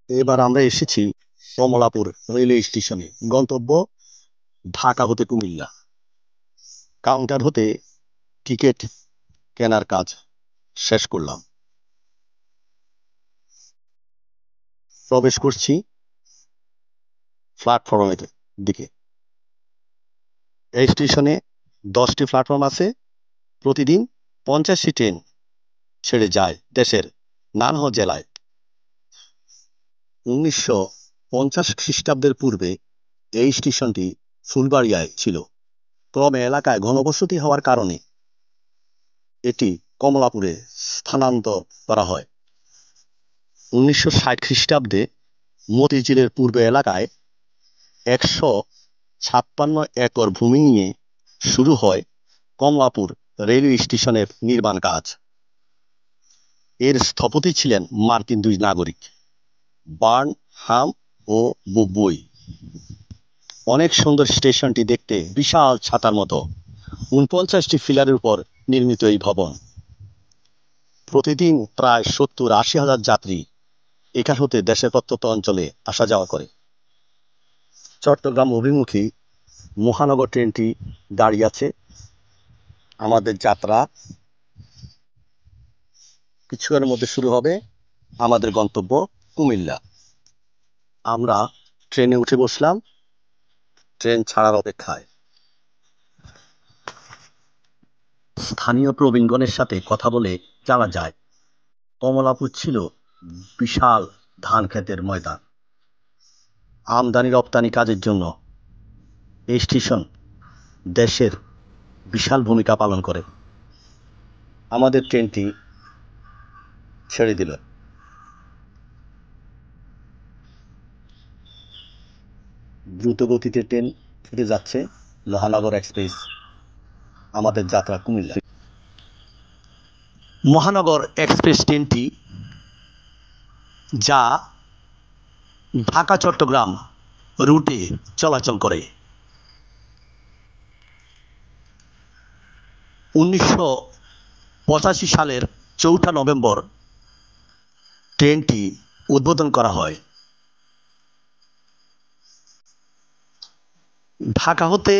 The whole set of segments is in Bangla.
এবার আমরা এসেছি কমলাপুর রেলওয়ে স্টেশনে। গন্তব্য ঢাকা হতে কুমিল্লা। কাউন্টার হতে টিকিট কেনার কাজ শেষ করলাম। প্রবেশ করছি প্ল্যাটফর্মের দিকে। এই স্টেশনে 10টি প্ল্যাটফর্ম আছে। প্রতিদিন 50টি ট্রেন ছেড়ে যায় দেশের নানা জেলায়। 1950 খ্রিস্টাব্দের পূর্বে এই স্টেশনটি ফুলবাড়িয়ায় ছিল। ক্রমে এলাকায় ঘনবসতি হওয়ার কারণে এটি কমলাপুরে স্থানান্তর করা হয়। 1960 খ্রিস্টাব্দে মতিঝিলের পূর্ব এলাকায় 156 একর ভূমি নিয়ে শুরু হয় কমলাপুর রেলওয়ে স্টেশনের নির্মাণ কাজ। এর স্থপতি ছিলেন মার্কিন দুই নাগরিক, বার্নহাম ও বুবুই। অনেক সুন্দর। স্টেশনটি দেখতে বিশাল ছাতার মতো। 49টি ফিলারের উপর নির্মিত এই ভবন। প্রতিদিন প্রায় 70-80 হাজার যাত্রী এখান হতে দেশের প্রত্যন্ত অঞ্চলে আসা যাওয়া করে। চট্টগ্রাম অভিমুখী মহানগর ট্রেনটি দাঁড়িয়ে আছে। আমাদের যাত্রা কিছুক্ষণের মধ্যে শুরু হবে। আমাদের গন্তব্য কুমিল্লা। আমরা ট্রেনে উঠে বসলাম, ট্রেন ছাড়ার অপেক্ষায়। স্থানীয় প্রবীণগণের সাথে কথা বলে জানা যায়, কমলাপুর ছিল বিশাল ধান ক্ষেতের ময়দান। আমদানি রপ্তানি কাজের জন্য এই স্টেশন দেশের বিশাল ভূমিকা পালন করে। আমাদের ট্রেনটি ছেড়ে দিল। দ্রুত গতিতে ট্রেন ছুটে যাচ্ছে মহানগর এক্সপ্রেস। আমাদের যাত্রা কুমিল্লা। মহানগর এক্সপ্রেস ট্রেনটি যা ঢাকা চট্টগ্রাম রুটে চলাচল করে। 1985 সালের 4 নভেম্বর ট্রেনটি উদ্বোধন করা হয়। ঢাকা হতে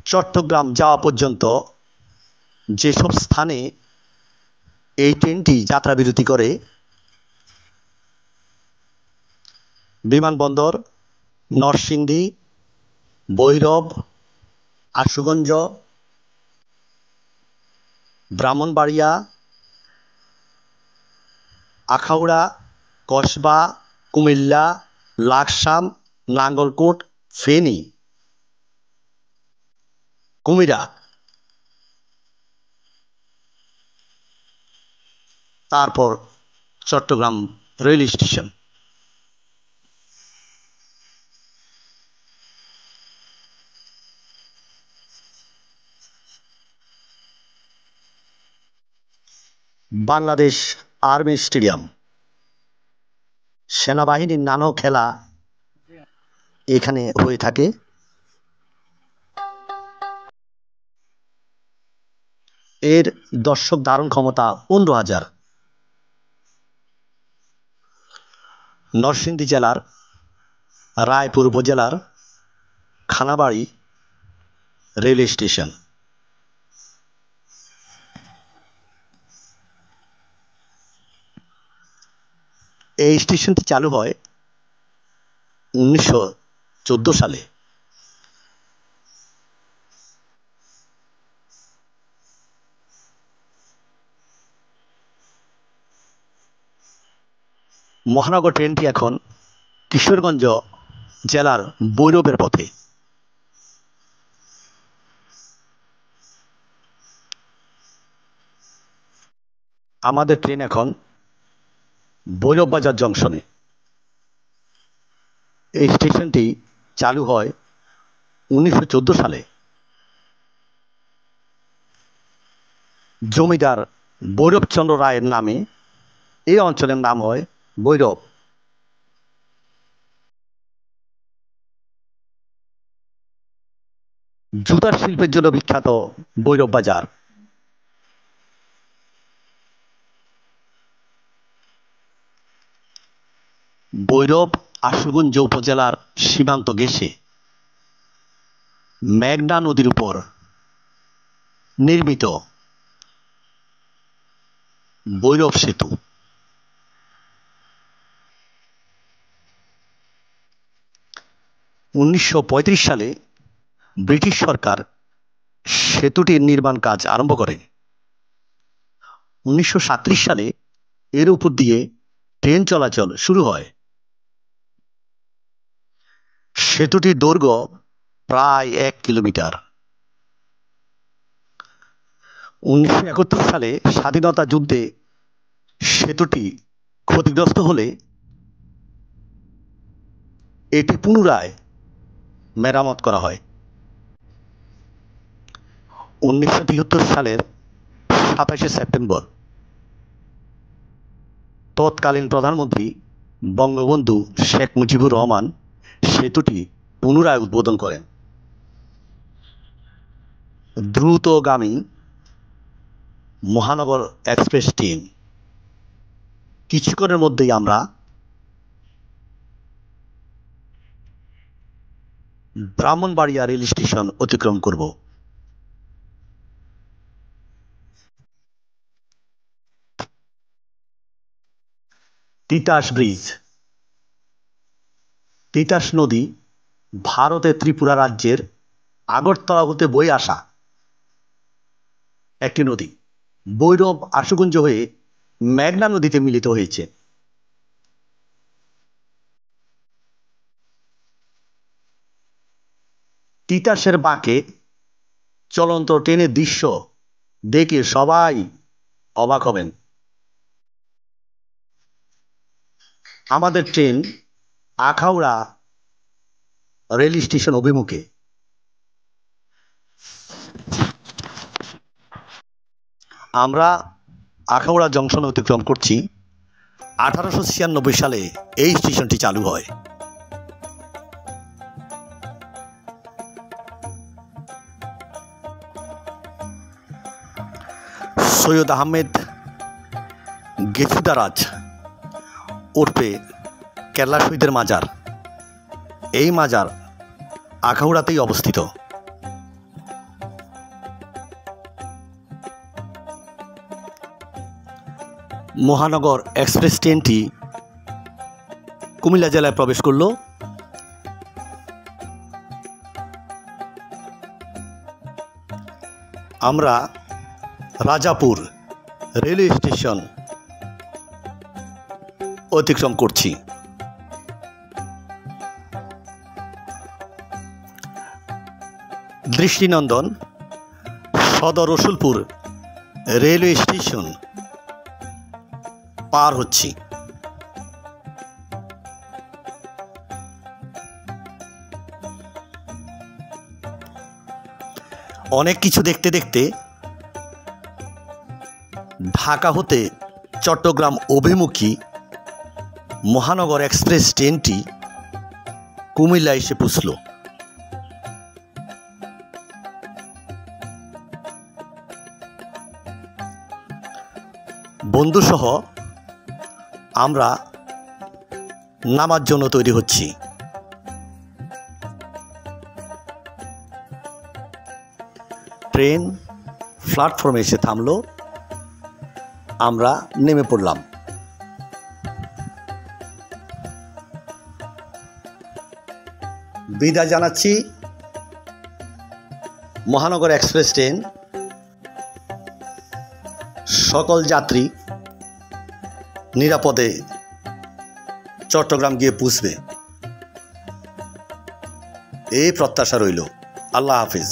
চট্টগ্রাম যাওয়া পর্যন্ত যেসব স্থানে এই ট্রেনটি যাত্রা বিরতি করে, বিমানবন্দর, নরসিংদী, ভৈরব, আশুগঞ্জ, ব্রাহ্মণবাড়িয়া, আখাউড়া, কসবা, কুমিল্লা, লাকসাম, নাঙ্গলকোট, ফেনী, কুমিরা, তারপর Chattogram rail station. Bangladesh army stadium. সেনাবাহিনীর নানা খেলা এখানে হয়ে থাকে। এর দর্শক ধারণ ক্ষমতা 15,000। নরসিংদী জেলার রায়পুর উপজেলার খানাবাড়ি রেল স্টেশন। এই স্টেশনটি চালু হয় 1914 সালে। মহানগর ট্রেনটি এখন কিশোরগঞ্জ জেলার ভৈরবের পথে। আমাদের ট্রেন এখন ভৈরব বাজার জংশনে। এই স্টেশনটি চালু হয় 1914 সালে। জমিদার ভৈরবচন্দ্র রায়ের নামে এই অঞ্চলের নাম হয় ভৈরব। জুতার শিল্পের জন্য বিখ্যাত ভৈরব বাজার। ভৈরব আশুগঞ্জ উপজেলার সীমান্ত ঘেঁষে মেঘনা নদীর উপর নির্মিত ভৈরব সেতু। 1935 সালে ব্রিটিশ সরকার সেতুটির নির্মাণ কাজ আরম্ভ করে। 1937 সালে এর উপর দিয়ে ট্রেন চলাচল শুরু হয়। সেতুটির দৈর্ঘ্য প্রায় 1 কিলোমিটার। 1971 সালে স্বাধীনতা যুদ্ধে সেতুটি ক্ষতিগ্রস্ত হলে এটি পুনরায় মেরামত করা হয়। 1973 সালের 27 সেপ্টেম্বর তৎকালীন প্রধানমন্ত্রী বঙ্গবন্ধু শেখ মুজিবুর রহমান সেতুটি পুনরায় উদ্বোধন করেন। দ্রুতগামী মহানগর এক্সপ্রেস ট্রেন কিছুক্ষণের মধ্যেই আমরা ব্রাহ্মণবাড়িয়া রেল স্টেশন অতিক্রম করব। তিতাস ব্রিজ। তিতাস নদী ভারতের ত্রিপুরা রাজ্যের আগরতলা হতে বয়ে আসা একটি নদী। ভৈরব আশুগঞ্জ হয়ে মেঘনা নদীতে মিলিত হয়েছে। তিতাসের বাঁকে চলন্ত ট্রেনের দৃশ্য দেখে সবাই অবাক হবেন। আমাদের ট্রেন আখাউড়া রেল স্টেশন অভিমুখে। আমরা আখাউড়া জংশন অতিক্রম করছি। 1896 সালে এই স্টেশনটি চালু হয়। সৈয়দ আহমেদ গেছুদারাজ ওরফে কেল্লা শহীদের মাজার, এই মাজার আখাউড়াতেই অবস্থিত। মহানগর এক্সপ্রেস ট্রেনটি কুমিল্লা জেলায় প্রবেশ করল। আমরা রাজাপুর রেলওয়ে স্টেশন অতিক্রম করছি। দৃষ্টিনন্দন সদর রসুলপুর রেলওয়ে স্টেশন পার হচ্ছি। অনেক কিছু দেখতে দেখতে ঢাকা হতে চট্টগ্রাম অভিমুখী মহানগর এক্সপ্রেস ট্রেনটি কুমিল্লা এসে পৌঁছল। বন্ধুসহ আমরা নামার জন্য তৈরি হচ্ছি। ট্রেন প্ল্যাটফর্মে এসে থামলো, আমরা নেমে পড়লাম। বিদায় জানাচ্ছি। মহানগর এক্সপ্রেস ট্রেন সকল যাত্রী নিরাপদে চট্টগ্রাম গিয়ে পৌঁছবে, এই প্রত্যাশা রইল। আল্লাহ হাফিজ।